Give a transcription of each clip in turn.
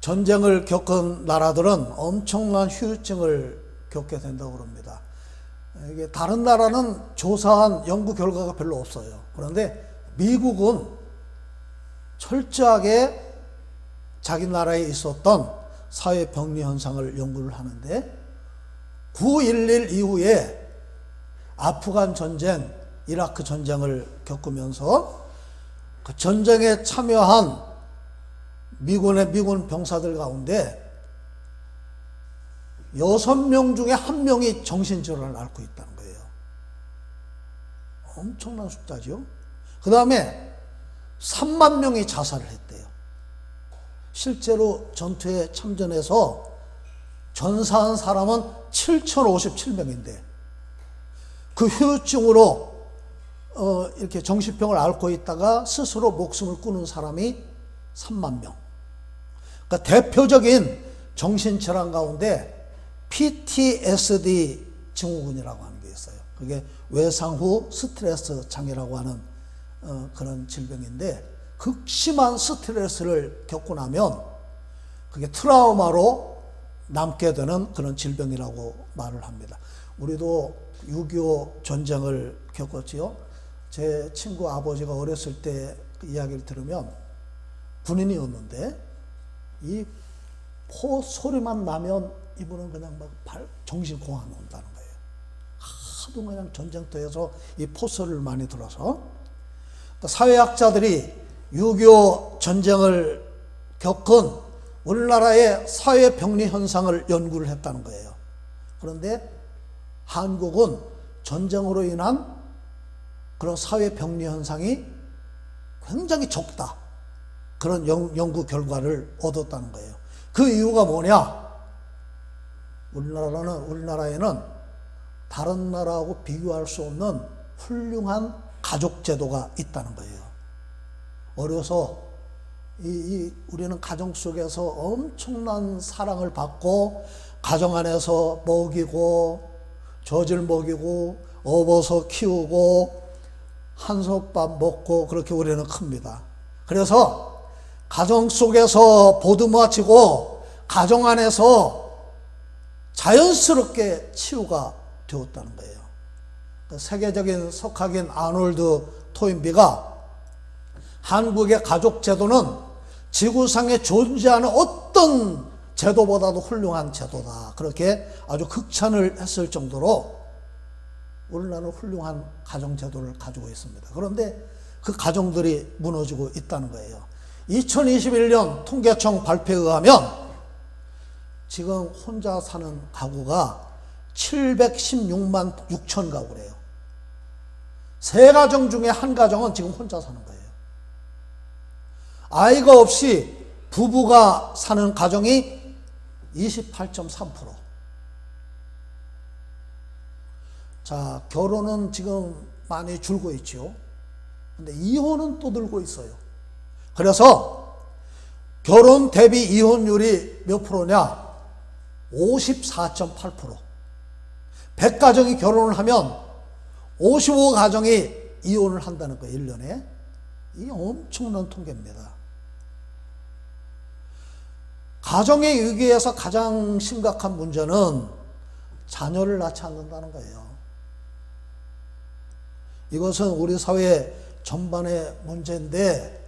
전쟁을 겪은 나라들은 엄청난 후유증을 겪게 된다고 합니다. 이게 다른 나라는 조사한 연구 결과가 별로 없어요. 그런데 미국은 철저하게 자기 나라에 있었던 사회 병리 현상을 연구를 하는데 9.11 이후에 아프간 전쟁, 이라크 전쟁을 겪으면서 그 전쟁에 참여한 미군 병사들 가운데 6명 중에 1명이 정신질환을 앓고 있다는 거예요. 엄청난 숫자죠. 그 다음에 3만 명이 자살을 했대요. 실제로 전투에 참전해서 전사한 사람은 7,057명인데 그 후유증으로 이렇게 정신병을 앓고 있다가 스스로 목숨을 끊은 사람이 3만 명. 그러니까 대표적인 정신질환 가운데 PTSD 증후군이라고 하는 게 있어요. 그게 외상 후 스트레스 장애라고 하는 그런 질병인데 극심한 스트레스를 겪고 나면 그게 트라우마로 남게 되는 그런 질병이라고 말을 합니다. 우리도 6.25 전쟁을 겪었지요. 제 친구 아버지가 어렸을 때 그 이야기를 들으면 군인이었는데 이 포 소리만 나면 이분은 그냥 막 정신공황 온다는 거예요. 하도 그냥 전쟁터에서 이 포 소리를 많이 들어서. 사회학자들이 6.25 전쟁을 겪은 우리나라의 사회병리 현상을 연구를 했다는 거예요. 그런데 한국은 전쟁으로 인한 그런 사회병리 현상이 굉장히 적다. 그런 연구 결과를 얻었다는 거예요. 그 이유가 뭐냐? 우리나라에는 다른 나라하고 비교할 수 없는 훌륭한 가족 제도가 있다는 거예요. 어려서 우리는 가정 속에서 엄청난 사랑을 받고 가정 안에서 먹이고 젖을 먹이고 업어서 키우고 한솥밥 먹고 그렇게 우리는 큽니다. 그래서 가정 속에서 보듬어지고 가정 안에서 자연스럽게 치유가 되었다는 거예요. 세계적인 석학인 아놀드 토인비가 한국의 가족 제도는 지구상에 존재하는 어떤 제도보다도 훌륭한 제도다. 그렇게 아주 극찬을 했을 정도로 우리나라는 훌륭한 가정제도를 가지고 있습니다. 그런데 그 가정들이 무너지고 있다는 거예요. 2021년 통계청 발표에 의하면 지금 혼자 사는 가구가 716만 6천 가구래요. 3가정 중에 1가정은 지금 혼자 사는 거예요. 아이가 없이 부부가 사는 가정이 28.3%. 자, 결혼은 지금 많이 줄고 있죠. 근데 이혼은 또 늘고 있어요. 그래서 결혼 대비 이혼율이 몇 프로냐? 54.8%. 100가정이 결혼을 하면 55가정이 이혼을 한다는 거예요. 1년에. 이게 엄청난 통계입니다. 가정의 위기에서 가장 심각한 문제는 자녀를 낳지 않는다는 거예요. 이것은 우리 사회 전반의 문제인데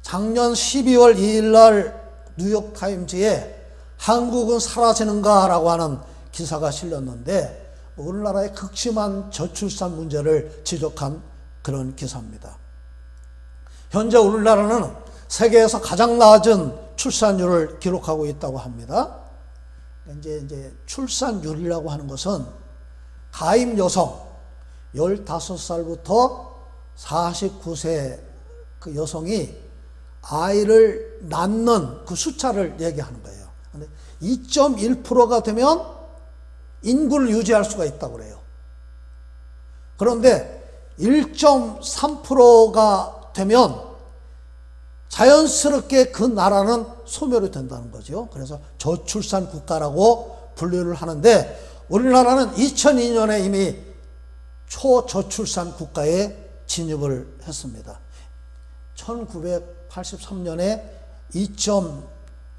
작년 12월 2일 날 뉴욕타임즈에 한국은 사라지는가 라고 하는 기사가 실렸는데 우리나라의 극심한 저출산 문제를 지적한 그런 기사입니다. 현재 우리나라는 세계에서 가장 낮은 출산율을 기록하고 있다고 합니다. 이제 출산율이라고 하는 것은 가임 여성 15살부터 49세 그 여성이 아이를 낳는 그 숫자를 얘기하는 거예요. 2.1%가 되면 인구를 유지할 수가 있다고 그래요. 그런데 1.3%가 되면 자연스럽게 그 나라는 소멸이 된다는 거죠. 그래서 저출산 국가라고 분류를 하는데 우리나라는 2002년에 이미 초저출산 국가에 진입을 했습니다. 1983년에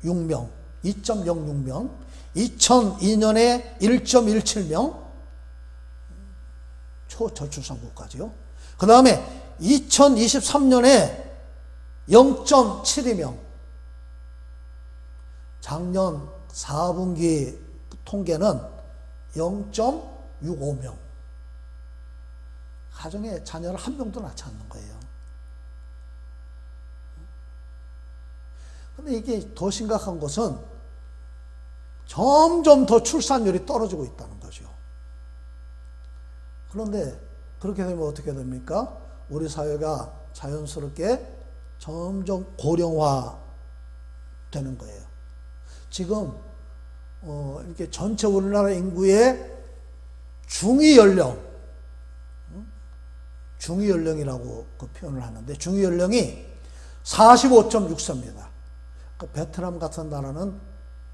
2.06명, 2002년에 1.17명, 초저출산 국가죠. 그 다음에 2023년에 0.72명, 작년 4분기 통계는 0.65명. 가정에 자녀를 한 명도 낳지 않는 거예요. 근데 이게 더 심각한 것은 점점 더 출산율이 떨어지고 있다는 거죠. 그런데 그렇게 되면 어떻게 됩니까? 우리 사회가 자연스럽게 점점 고령화 되는 거예요. 지금 이렇게 전체 우리나라 인구의 중위 연령이라고 그 표현을 하는데, 중위 연령이 45.6세입니다. 그 베트남 같은 나라는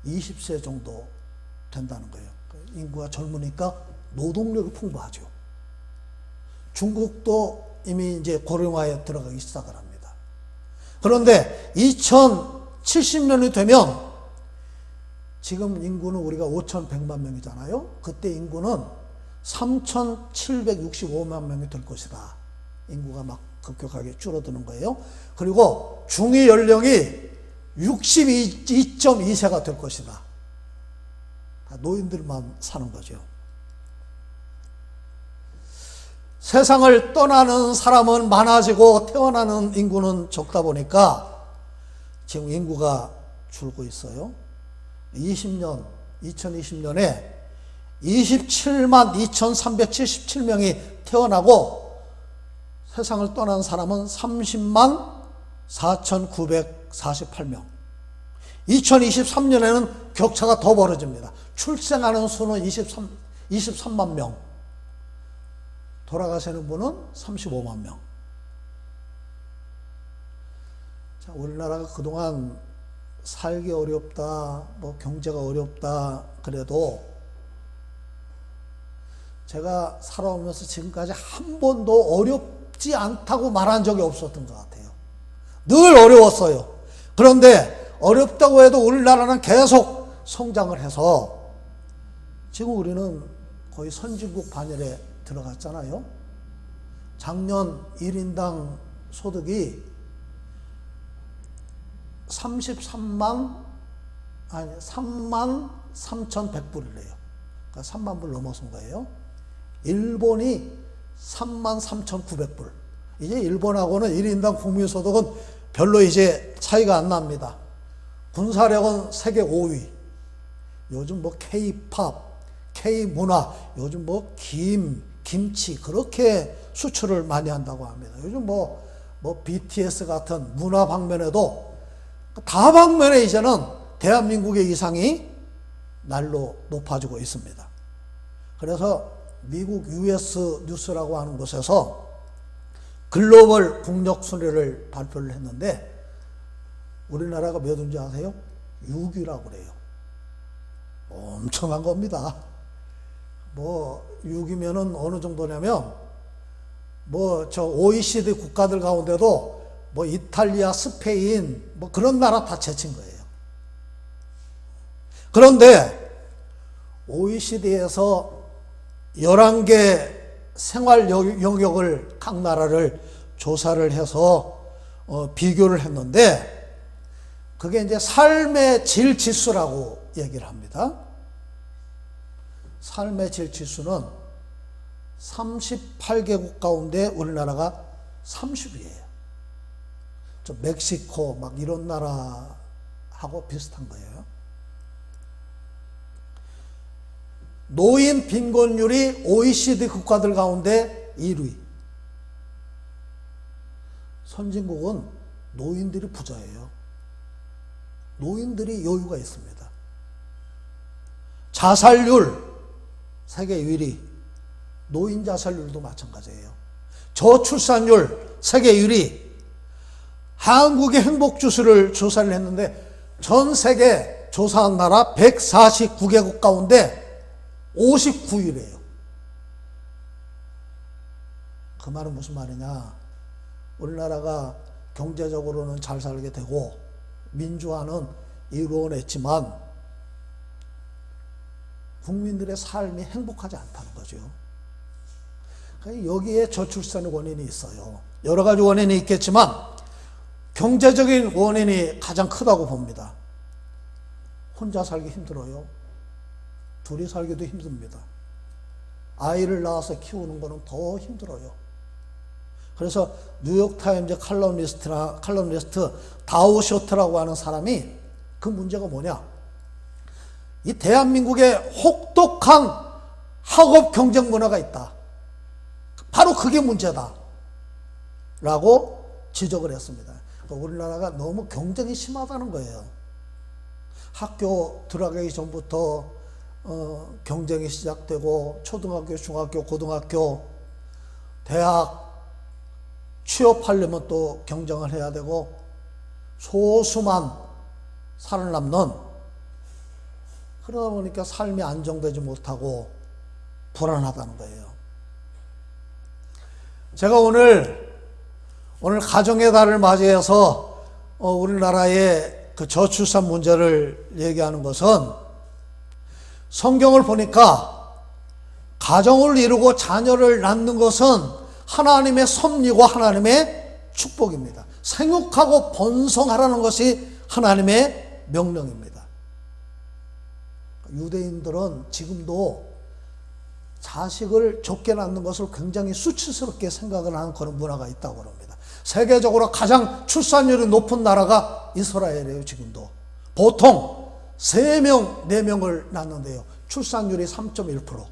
20세 정도 된다는 거예요. 인구가 젊으니까 노동력이 풍부하죠. 중국도 이미 이제 고령화에 들어가기 시작을 합니다. 그런데 2070년이 되면, 지금 인구는 우리가 5,100만 명이잖아요. 그때 인구는 3,765만 명이 될 것이다. 인구가 막 급격하게 줄어드는 거예요. 그리고 중위 연령이 62.2세가 될 것이다. 다 노인들만 사는 거죠. 세상을 떠나는 사람은 많아지고 태어나는 인구는 적다 보니까 지금 인구가 줄고 있어요. 2020년에 27만 2,377명이 태어나고 세상을 떠난 사람은 30만 4,948명. 2023년에는 격차가 더 벌어집니다. 출생하는 수는 23만 명. 돌아가시는 분은 35만 명. 자, 우리나라가 그동안 살기 어렵다, 뭐 경제가 어렵다 그래도 제가 살아오면서 지금까지 한 번도 어렵지 않다고 말한 적이 없었던 것 같아요. 늘 어려웠어요. 그런데 어렵다고 해도 우리나라는 계속 성장을 해서 지금 우리는 거의 선진국 반열에 들어갔잖아요. 작년 1인당 소득이 3만 3,100불이래요. 그러니까 3만 불 넘어선 거예요. 일본이 33,900불. 이제 일본하고는 1인당 국민소득은 별로 이제 차이가 안 납니다. 군사력은 세계 5위. 요즘 뭐 K-팝, K-문화, 요즘 뭐 김치 그렇게 수출을 많이 한다고 합니다. 요즘 뭐 BTS 같은 문화 방면에도 다 방면에 이제는 대한민국의 위상이 날로 높아지고 있습니다. 그래서 미국 US 뉴스라고 하는 곳에서 글로벌 국력 순위를 발표를 했는데 우리나라가 몇 위인지 아세요? 6위라고 그래요. 엄청난 겁니다. 뭐 6위면은 어느 정도냐면 뭐 저 OECD 국가들 가운데도 뭐 이탈리아, 스페인 뭐 그런 나라 다 제친 거예요. 그런데 OECD에서 11개 생활 영역을 각 나라를 조사를 해서 비교를 했는데 그게 이제 삶의 질 지수라고 얘기를 합니다. 삶의 질 지수는 38개국 가운데 우리나라가 30위예요. 좀 멕시코 막 이런 나라하고 비슷한 거예요. 노인 빈곤율이 OECD 국가들 가운데 1위. 선진국은 노인들이 부자예요. 노인들이 여유가 있습니다. 자살률 세계 1위. 노인 자살률도 마찬가지예요. 저출산율 세계 1위. 한국의 행복지수를 조사를 했는데 전 세계 조사한 나라 149개국 가운데 59위래요. 그 말은 무슨 말이냐? 우리나라가 경제적으로는 잘 살게 되고 민주화는 이루어냈지만 국민들의 삶이 행복하지 않다는 거죠. 여기에 저출산의 원인이 있어요. 여러 가지 원인이 있겠지만 경제적인 원인이 가장 크다고 봅니다. 혼자 살기 힘들어요. 둘이 살기도 힘듭니다. 아이를 낳아서 키우는 거는 더 힘들어요. 그래서 뉴욕타임즈 칼럼니스트 다우 쇼트라고 하는 사람이 그 문제가 뭐냐? 이 대한민국에 혹독한 학업 경쟁 문화가 있다. 바로 그게 문제다. 라고 지적을 했습니다. 그러니까 우리나라가 너무 경쟁이 심하다는 거예요. 학교 들어가기 전부터 경쟁이 시작되고 초등학교, 중학교, 고등학교, 대학 취업하려면 또 경쟁을 해야 되고 소수만 살아남는, 그러다 보니까 삶이 안정되지 못하고 불안하다는 거예요. 제가 오늘 가정의 달을 맞이해서 우리나라의 그 저출산 문제를 얘기하는 것은 성경을 보니까 가정을 이루고 자녀를 낳는 것은 하나님의 섭리고 하나님의 축복입니다. 생육하고 번성하라는 것이 하나님의 명령입니다. 유대인들은 지금도 자식을 적게 낳는 것을 굉장히 수치스럽게 생각을 하는 그런 문화가 있다고 합니다. 세계적으로 가장 출산율이 높은 나라가 이스라엘이에요. 지금도 보통 3명, 4명을 낳는데요. 출산율이 3.1%.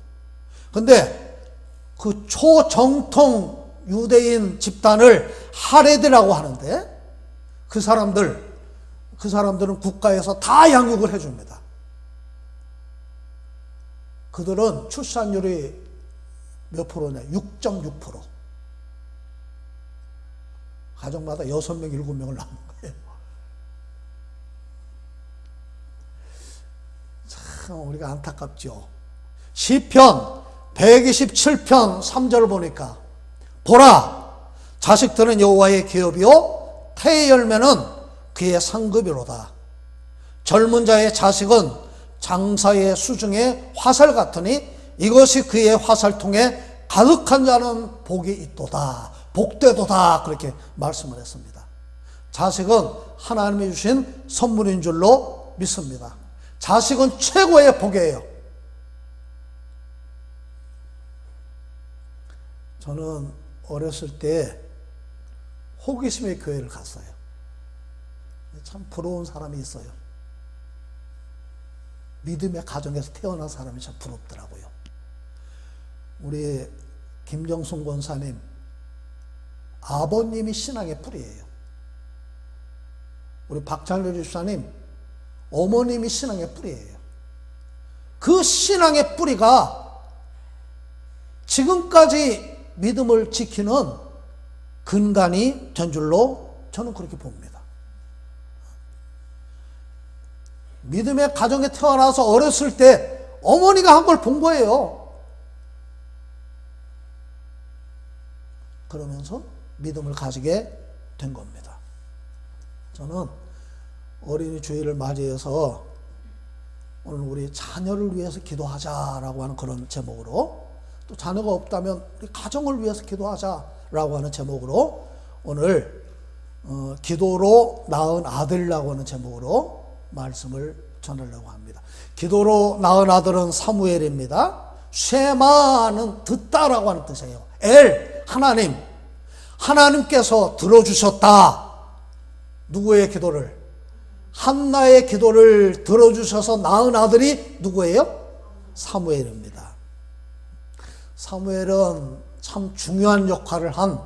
근데 그 초정통 유대인 집단을 하레드라고 하는데 그 사람들은 국가에서 다 양육을 해줍니다. 그들은 출산율이 몇 프로냐? 6.6%. 가정마다 6명, 7명을 낳는 거예요. 참 우리가 안타깝죠. 시편 127편 3절 보니까 보라, 자식들은 여호와의 기업이요 태의 열매는 그의 상급이로다. 젊은 자의 자식은 장사의 수중에 화살 같으니 이것이 그의 화살통에 가득한 자는 복이 있도다, 복되도다, 그렇게 말씀을 했습니다. 자식은 하나님이 주신 선물인 줄로 믿습니다. 자식은 최고의 복이에요. 저는 어렸을 때 호기심의 교회를 갔어요. 참 부러운 사람이 있어요. 믿음의 가정에서 태어난 사람이 참 부럽더라고요. 우리 김정순 권사님 아버님이 신앙의 뿌리예요. 우리 박찬렬 집사님 어머님이 신앙의 뿌리예요. 그 신앙의 뿌리가 지금까지 믿음을 지키는 근간이 된 줄로 저는 그렇게 봅니다. 믿음의 가정에 태어나서 어렸을 때 어머니가 한 걸 본 거예요. 그러면서 믿음을 가지게 된 겁니다. 저는 어린이 주일을 맞이해서 오늘 우리 자녀를 위해서 기도하자라고 하는 그런 제목으로, 또 자녀가 없다면 우리 가정을 위해서 기도하자라고 하는 제목으로 오늘 기도로 낳은 아들이라고 하는 제목으로 말씀을 전하려고 합니다. 기도로 낳은 아들은 사무엘입니다. 쉐마는 듣다라고 하는 뜻이에요. 하나님, 하나님께서 들어주셨다. 누구의 기도를? 한나의 기도를 들어주셔서 낳은 아들이 누구예요? 사무엘입니다. 사무엘은 참 중요한 역할을 한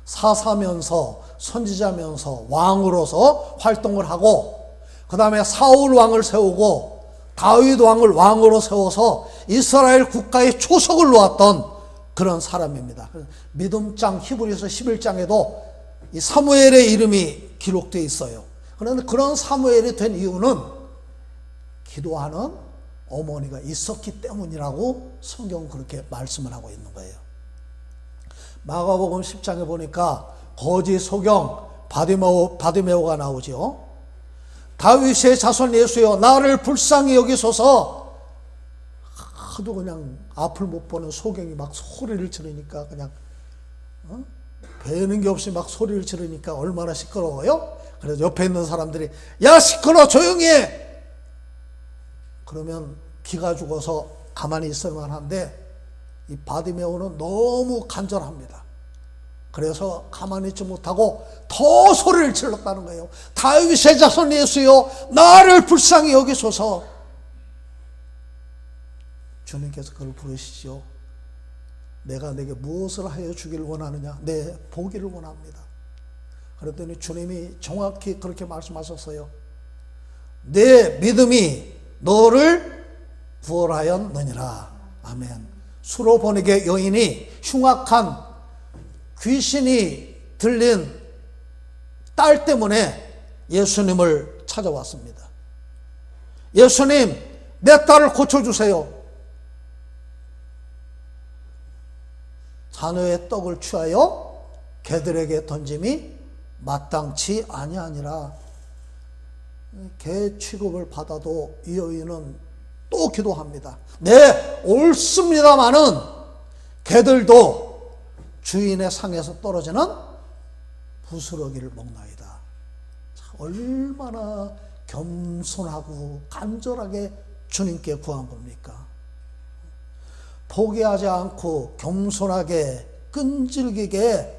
사사면서 선지자면서 왕으로서 활동을 하고, 그 다음에 사울 왕을 세우고 다윗 왕을 왕으로 세워서 이스라엘 국가의 초석을 놓았던 그런 사람입니다. 믿음장 히브리서 11장에도 이 사무엘의 이름이 기록되어 있어요. 그런데 그런 사무엘이 된 이유는 기도하는 어머니가 있었기 때문이라고 성경은 그렇게 말씀을 하고 있는 거예요. 마가복음 10장에 보니까 거지 소경 바디메오가 나오죠. 다윗의 자손 예수여 나를 불쌍히 여기소서. 하도 그냥 앞을 못 보는 소경이 막 소리를 지르니까 그냥 배는 게 없이 막 소리를 지르니까 얼마나 시끄러워요. 그래서 옆에 있는 사람들이 야 시끄러워 조용히 해. 그러면 기가 죽어서 가만히 있을만 한데 이 바디메오는 너무 간절합니다. 그래서 가만히 있지 못하고 더 소리를 질렀다는 거예요. 다윗의 자손 예수여 나를 불쌍히 여기소서. 주님께서 그걸 부르시죠. 내가 내게 무엇을 하여 주기를 원하느냐? 내 보기를 원합니다. 그랬더니 주님이 정확히 그렇게 말씀하셨어요. 내 믿음이 너를 구원하였느니라. 아멘. 수로 번역의 여인이 흉악한 귀신이 들린 딸 때문에 예수님을 찾아왔습니다. 예수님, 내 딸을 고쳐주세요. 자녀의 떡을 취하여 개들에게 던짐이 마땅치 아니하니라. 개 취급을 받아도 이 여인은 또 기도합니다. 네, 옳습니다마는 개들도 주인의 상에서 떨어지는 부스러기를 먹나이다. 얼마나 겸손하고 간절하게 주님께 구한 겁니까? 포기하지 않고 겸손하게 끈질기게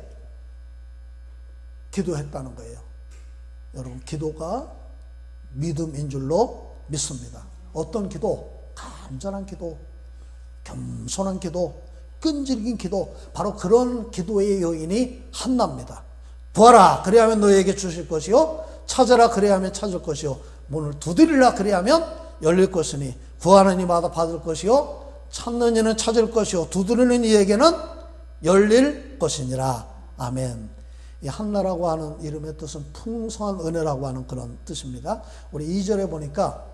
기도했다는 거예요. 여러분, 기도가 믿음인 줄로 믿습니다. 어떤 기도? 간절한 기도, 겸손한 기도, 끈질긴 기도, 바로 그런 기도의 여인이 한나입니다. 구하라 그리하면 너에게 주실 것이요 찾으라 그리하면 찾을 것이요 문을 두드리라 그리하면 열릴 것이니 구하는 이마다 받을 것이요 찾는 이는 찾을 것이요 두드리는 이에게는 열릴 것이니라. 아멘. 이 한나라고 하는 이름의 뜻은 풍성한 은혜라고 하는 그런 뜻입니다. 우리 2절에 보니까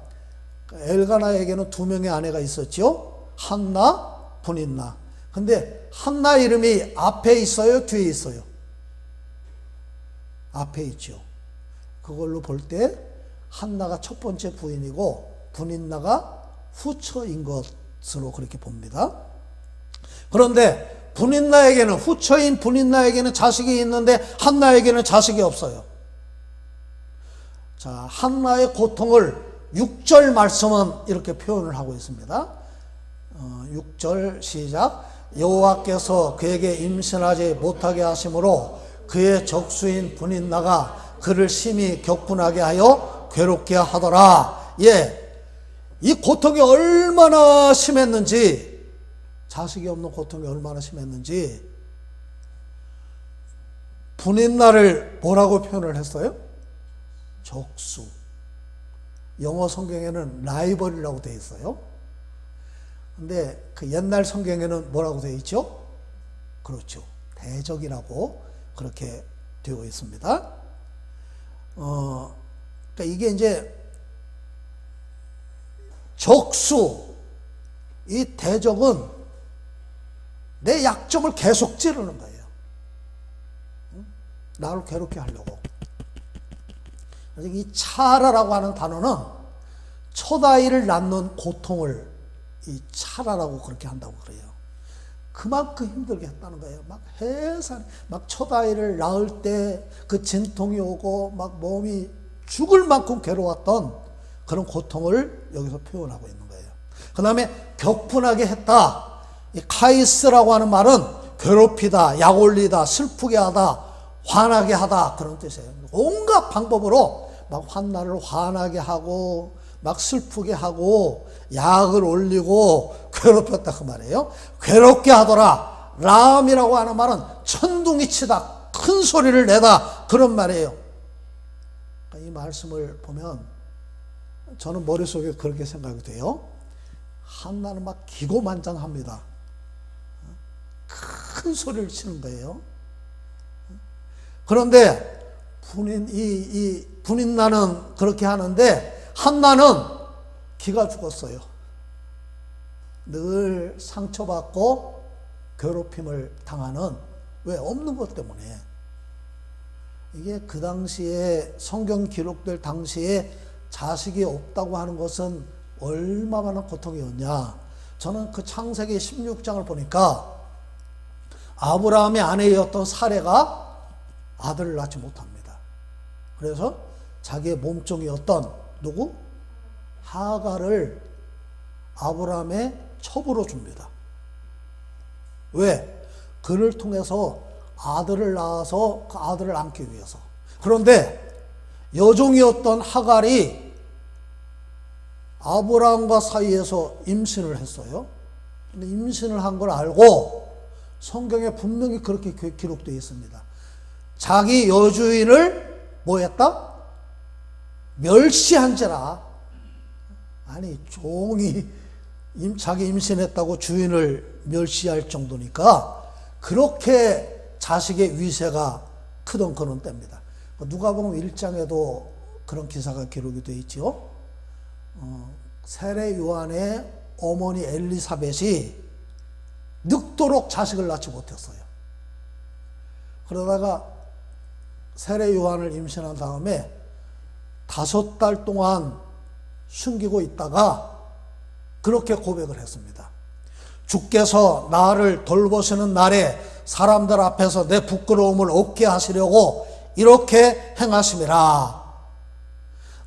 엘가나에게는 2명의 아내가 있었죠. 한나, 분인나. 근데 한나 이름이 앞에 있어요, 뒤에 있어요? 앞에 있죠. 그걸로 볼 때 한나가 첫 번째 부인이고 분인나가 후처인 것으로 그렇게 봅니다. 그런데 분인나에게는, 후처인 분인나에게는 자식이 있는데 한나에게는 자식이 없어요. 자, 한나의 고통을 6절 말씀은 이렇게 표현을 하고 있습니다. 6절 시작. 여호와께서 그에게 임신하지 못하게 하심으로 그의 적수인 분인나가 그를 심히 격분하게 하여 괴롭게 하더라. 예, 이 고통이 얼마나 심했는지, 자식이 없는 고통이 얼마나 심했는지 분인나를 뭐라고 표현을 했어요? 적수. 영어 성경에는 라이벌이라고 되어 있어요. 근데 그 옛날 성경에는 뭐라고 되어 있죠? 그렇죠. 대적이라고 그렇게 되어 있습니다. 그러니까 이게 이제 적수, 이 대적은 내 약점을 계속 찌르는 거예요. 나를 괴롭게 하려고. 이 차라라고 하는 단어는 첫 아이를 낳는 고통을 이 차라라고 그렇게 한다고 그래요. 그만큼 힘들게 했다는 거예요. 막 해산, 막 첫 아이를 낳을 때 그 진통이 오고 막 몸이 죽을 만큼 괴로웠던 그런 고통을 여기서 표현하고 있는 거예요. 그 다음에 격분하게 했다. 이 카이스라고 하는 말은 괴롭히다, 약올리다, 슬프게 하다, 화나게 하다, 그런 뜻이에요. 온갖 방법으로 막 한나를 화나게 하고 막 슬프게 하고 약을 올리고 괴롭혔다 그 말이에요. 괴롭게 하더라. 람이라고 하는 말은 천둥이 치다, 큰 소리를 내다, 그런 말이에요. 이 말씀을 보면 저는 머릿속에 그렇게 생각이 돼요. 한나는 막 기고만장합니다. 큰 소리를 치는 거예요. 그런데 분인나는 그렇게 하는데 한나는 기가 죽었어요. 늘 상처받고 괴롭힘을 당하는, 왜? 없는 것 때문에. 이게 그 당시에 성경 기록될 당시에 자식이 없다고 하는 것은 얼마나 고통이었냐. 저는 그 창세기 16장을 보니까 아브라함의 아내였던 사레가 아들을 낳지 못합니다. 그래서 자기의 몸종이었던 누구? 하갈을 아브라함의 첩으로 줍니다. 왜? 그를 통해서 아들을 낳아서 그 아들을 안기 위해서. 그런데 여종이었던 하갈이 아브라함과 사이에서 임신을 했어요. 근데 임신을 한 걸 알고 성경에 분명히 그렇게 기록되어 있습니다. 자기 여주인을 뭐 했다? 멸시한지라. 아니, 종이 자기 임신했다고 주인을 멸시할 정도니까 그렇게 자식의 위세가 크던 그런 때입니다. 누가복음 1장에도 그런 기사가 기록이 되어 있죠. 세례 요한의 어머니 엘리사벳이 늙도록 자식을 낳지 못했어요. 그러다가 세례 요한을 임신한 다음에 5달 동안 숨기고 있다가 그렇게 고백을 했습니다. 주께서 나를 돌보시는 날에 사람들 앞에서 내 부끄러움을 없게 하시려고 이렇게 행하심이라.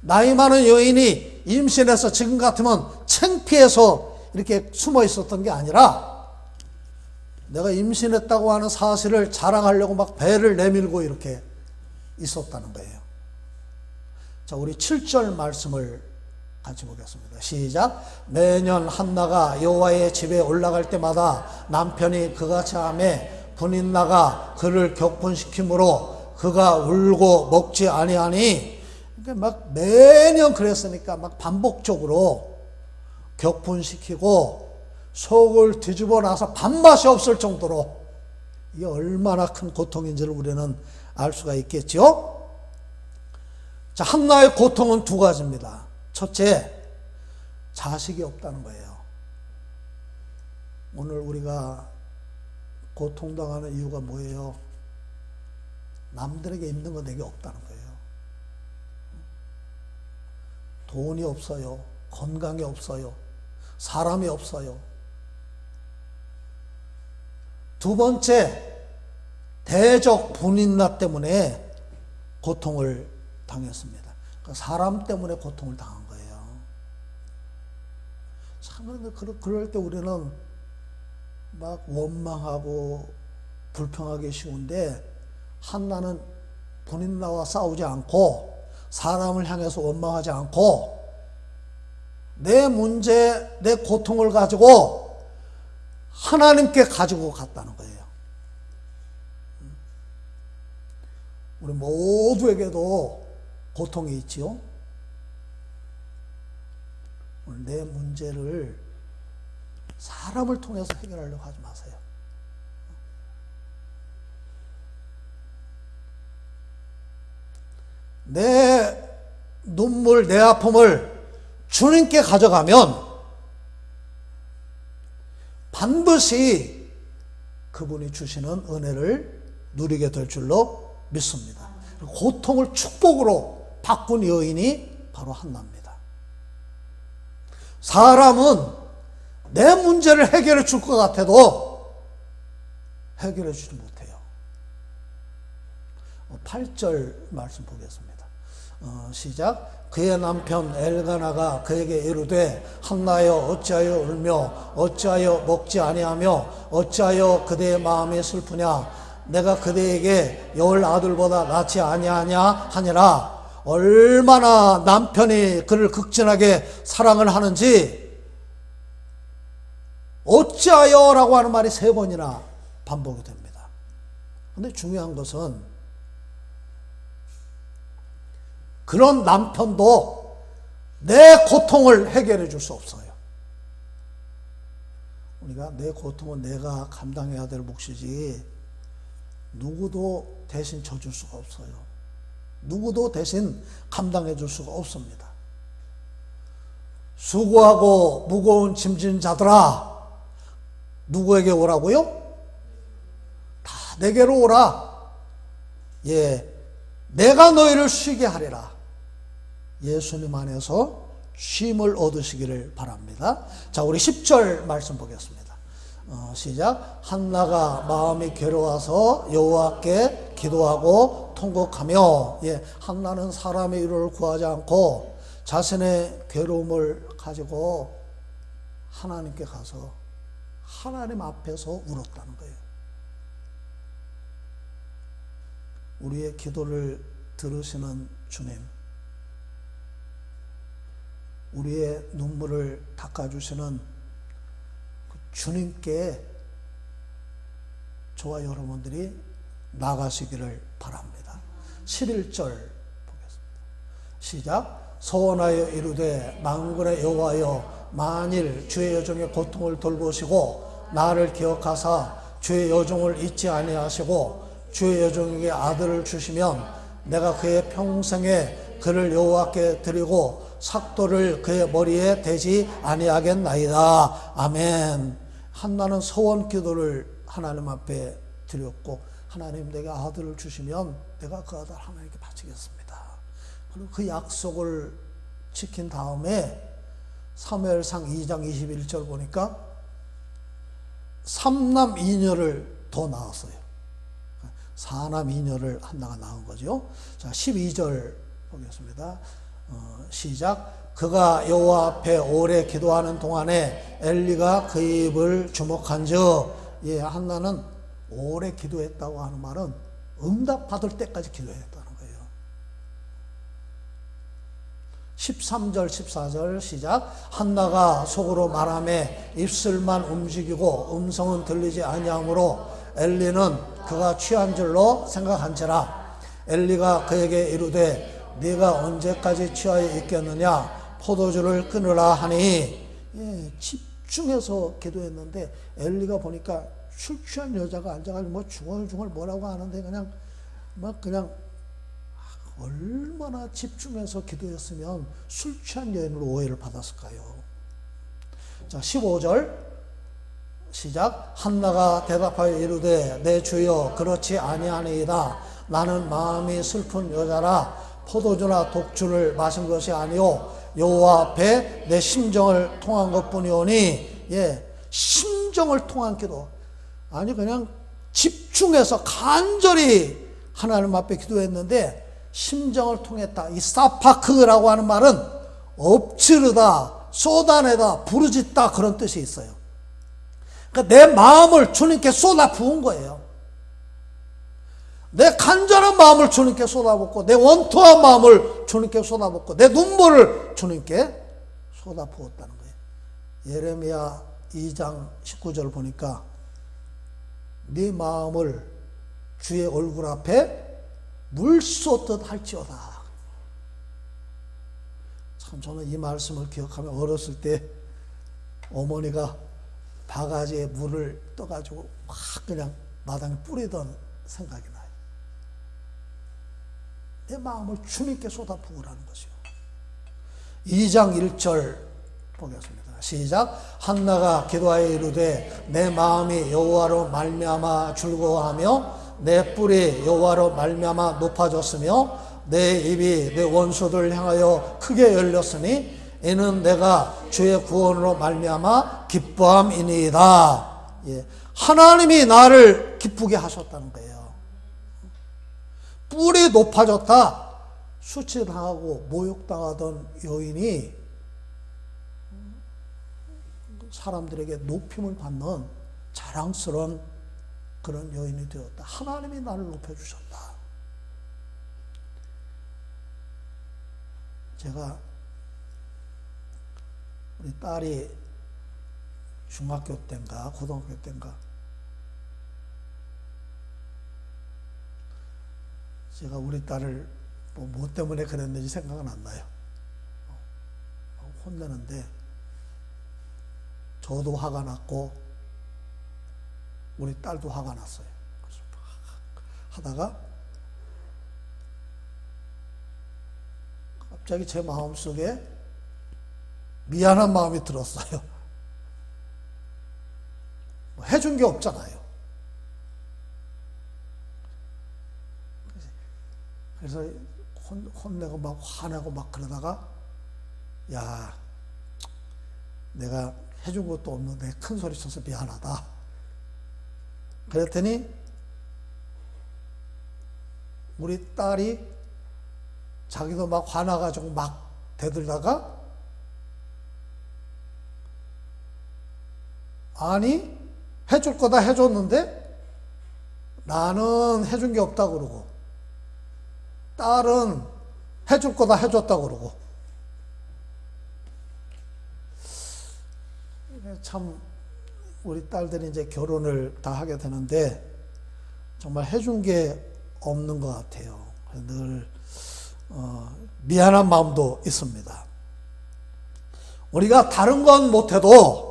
나이 많은 여인이 임신해서 지금 같으면 창피해서 이렇게 숨어 있었던 게 아니라 내가 임신했다고 하는 사실을 자랑하려고 막 배를 내밀고 이렇게 있었다는 거예요. 자, 우리 7절 말씀을 같이 보겠습니다. 시작. 매년 한나가 여호와의 집에 올라갈 때마다 남편이 그같이 하매 분인나가 그를 격분시키므로 그가 울고 먹지 아니하니. 그러니까 막 매년 그랬으니까 막 반복적으로 격분시키고 속을 뒤집어 놔서 밥맛이 없을 정도로 이게 얼마나 큰 고통인지를 우리는 알 수가 있겠죠. 자, 한나의 고통은 2가지입니다. 첫째, 자식이 없다는 거예요. 오늘 우리가 고통당하는 이유가 뭐예요? 남들에게 있는 거 내게 없다는 거예요. 돈이 없어요. 건강이 없어요. 사람이 없어요. 2번째, 대적 분인나 때문에 고통을 당했습니다. 사람 때문에 고통을 당한 거예요. 참, 그럴 때 우리는 막 원망하고 불평하기 쉬운데, 한나는 분인나와 싸우지 않고 사람을 향해서 원망하지 않고 내 문제, 내 고통을 가지고 하나님께 가지고 갔다는 거예요. 우리 모두에게도 고통이 있지요. 내 문제를 사람을 통해서 해결하려고 하지 마세요. 내 눈물, 내 아픔을 주님께 가져가면 반드시 그분이 주시는 은혜를 누리게 될 줄로 믿습니다. 고통을 축복으로 바꾼 여인이 바로 한나입니다. 사람은 내 문제를 해결해 줄 것 같아도 해결해 주지 못해요. 8절 말씀 보겠습니다. 시작. 그의 남편 엘가나가 그에게 이르되 한나여 어찌하여 울며 어찌하여 먹지 아니하며 어찌하여 그대의 마음이 슬프냐. 내가 그대에게 여울 아들보다 낫지 아니하냐 하니라. 얼마나 남편이 그를 극진하게 사랑을 하는지 어찌하여 라고 하는 말이 3번이나 반복이 됩니다. 그런데 중요한 것은 그런 남편도 내 고통을 해결해 줄 수 없어요. 우리가 내 고통은 내가 감당해야 될 몫이지 누구도 대신 져줄 수가 없어요. 누구도 대신 감당해 줄 수가 없습니다. 수고하고 무거운 짐진 자들아, 누구에게 오라고요? 다 내게로 오라. 예, 내가 너희를 쉬게 하리라. 예수님 안에서 쉼을 얻으시기를 바랍니다. 자, 우리 10절 말씀 보겠습니다. 시작. 한나가 마음이 괴로워서 여호와께 기도하고 통곡하며, 한나는 사람의 위로를 구하지 않고 자신의 괴로움을 가지고 하나님께 가서 하나님 앞에서 울었다는 거예요. 우리의 기도를 들으시는 주님, 우리의 눈물을 닦아주시는 그 주님께 저와 여러분들이 나가시기를 바랍니다. 11절 보겠습니다. 시작. 서원하여 이르되 만군의 여호와여, 만일 주의 여종의 고통을 돌보시고 나를 기억하사 주의 여종을 잊지 아니하시고 주의 여종에게 아들을 주시면 내가 그의 평생에 그를 여호와께 드리고 삭도를 그의 머리에 대지 아니하겠나이다. 아멘. 한나는 서원 기도를 하나님 앞에 드렸고, 하나님 내게 아들을 주시면 내가 그 아들 하나님께 바치겠습니다. 그리고 그 약속을 지킨 다음에 사무엘상 2장 21절 보니까 3남 2녀를 더 낳았어요. 4남 2녀를 한나가 낳은 거죠. 자, 12절 보겠습니다. 시작. 그가 여호와 앞에 오래 기도하는 동안에 엘리가 그 입을 주목한즉, 한나는 오래 기도했다고 하는 말은 응답받을 때까지 기도했다는 거예요. 13절 14절 시작. 한나가 속으로 말하며 입술만 움직이고 음성은 들리지 아니하므로 엘리는 그가 취한 줄로 생각한지라. 엘리가 그에게 이르되 네가 언제까지 취하여 있겠느냐, 포도주를 끊으라 하니, 집중해서 기도했는데 엘리가 보니까 술 취한 여자가 앉아가지고 뭐 중얼중얼 뭐라고 하는데 그냥 얼마나 집중해서 기도했으면 술 취한 여인으로 오해를 받았을까요? 자, 15절 시작. 한나가 대답하여 이르되 내 주여 그렇지 아니하니이다. 나는 마음이 슬픈 여자라 포도주나 독주를 마신 것이 아니오 여호와 앞에 내 심정을 통한 것뿐이오니. 심정을 통한 기도. 아니 그냥 집중해서 간절히 하나님 앞에 기도했는데 심정을 통했다. 이 사파크라고 하는 말은 엎치르다, 쏟아내다, 부르짖다 그런 뜻이 있어요. 그러니까 내 마음을 주님께 쏟아 부은 거예요. 내 간절한 마음을 주님께 쏟아붓고, 내 원통한 마음을 주님께 쏟아붓고, 내 눈물을 주님께 쏟아부었다는 거예요. 예레미야 2장 19절 보니까 네 마음을 주의 얼굴 앞에 물 쏟듯 할지어다. 참 저는 이 말씀을 기억하면 어렸을 때 어머니가 바가지에 물을 떠가지고 막 그냥 마당에 뿌리던 생각이 나요. 내 마음을 주님께 쏟아부으라는 것이요. 2장 1절 보겠습니다. 시작. 한나가 기도하여 이르되 내 마음이 여호와로 말미암아 즐거워하며 내 뿔이 여호와로 말미암아 높아졌으며 내 입이 내 원수들 향하여 크게 열렸으니 이는 내가 주의 구원으로 말미암아 기뻐함이니이다. 하나님이 나를 기쁘게 하셨다는 거예요. 뿔이 높아졌다. 수치당하고 모욕당하던 여인이 사람들에게 높임을 받는 자랑스러운 그런 여인이 되었다. 하나님이 나를 높여주셨다. 제가 우리 딸이 중학교 때인가 고등학교 때인가 제가 우리 딸을 뭐 때문에 그랬는지 생각은 안 나요. 혼내는데 저도 화가 났고 우리 딸도 화가 났어요. 그래서 하다가 갑자기 제 마음속에 미안한 마음이 들었어요. 뭐 해준 게 없잖아요. 그래서 혼내고 막 화내고 막 그러다가, 야, 내가 해준 것도 없는데 큰 소리 쳐서 미안하다. 그랬더니 우리 딸이 자기도 막 화나가지고 막 대들다가, 아니, 해줄 거다 해줬는데 나는 해준 게 없다 그러고, 딸은 해줄 거다 해줬다 그러고. 참 우리 딸들이 이제 결혼을 다 하게 되는데 정말 해준 게 없는 것 같아요. 늘 미안한 마음도 있습니다. 우리가 다른 건 못해도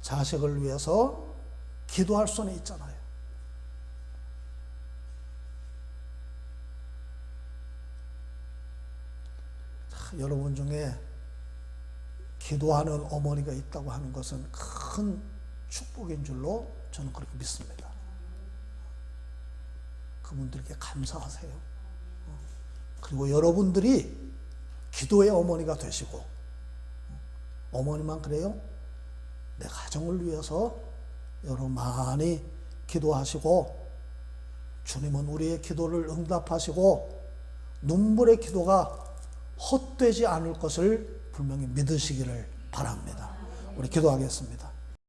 자식을 위해서 기도할 수는 있잖아요. 여러분 중에 기도하는 어머니가 있다고 하는 것은 큰 축복인 줄로 저는 그렇게 믿습니다. 그분들께 감사하세요. 그리고 여러분들이 기도의 어머니가 되시고, 어머니만 그래요? 내 가정을 위해서 여러분 많이 기도하시고, 주님은 우리의 기도를 응답하시고 눈물의 기도가 헛되지 않을 것을 분명히 믿으시기를 바랍니다. 우리 기도하겠습니다.